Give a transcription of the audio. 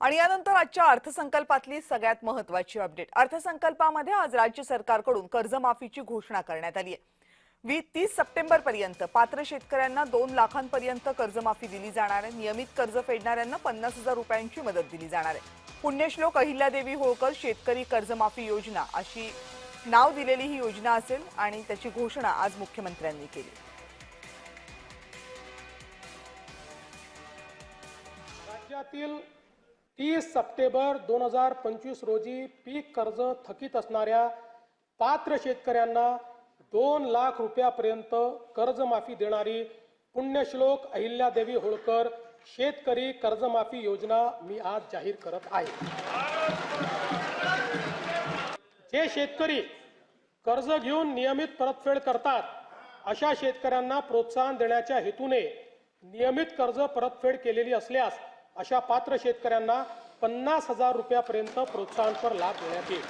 आणि यानंतर आजच्या अर्थसंकल्पातली सगळ्यात महत्त्वाची अपडेट। अर्थसंकल्पामध्ये आज राज्य सरकारकडून कर्जमाफीची घोषणा करण्यात आली आहे। 30 सप्टेंबर पर्यंत पात्र शेतकऱ्यांना 2 लाखांपर्यंत कर्जमाफी दिली जाणार आहे। नियमित कर्ज फेडणाऱ्यांना 50,000 रुपयांची मदत दिली जाणार आहे। पुण्यश्लोक अहिल्यादेवी होळकर शेतकरी कर्जमाफी योजना अशी नाव दिलेली ही योजना असेल आणि त्याची घोषणा आज मुख्यमंत्र्यांनी केली। राज्यातील 30 सप्टेंबर 2025 रोजी पीक कर्ज थकीत असणाऱ्या पात्र शेतकऱ्यांना 2 लाख रुपयापर्यंत कर्जमाफी देणारी पुण्यश्लोक अहिल्यादेवी होळकर शेतकरी कर्जमाफी योजना मी आज जाहीर करत आहे। जे शेतकरी कर्ज घेऊन नियमित परतफेड करतात अशा शेतकऱ्यांना प्रोत्साहन देण्याच्या हेतूने नियमित कर्ज परतफेड केलेली असल्यास अशा पात्र शेतकऱ्यांना 50,000 रुपयापर्यंत प्रोत्साहनपर लाभ देण्यात येईल।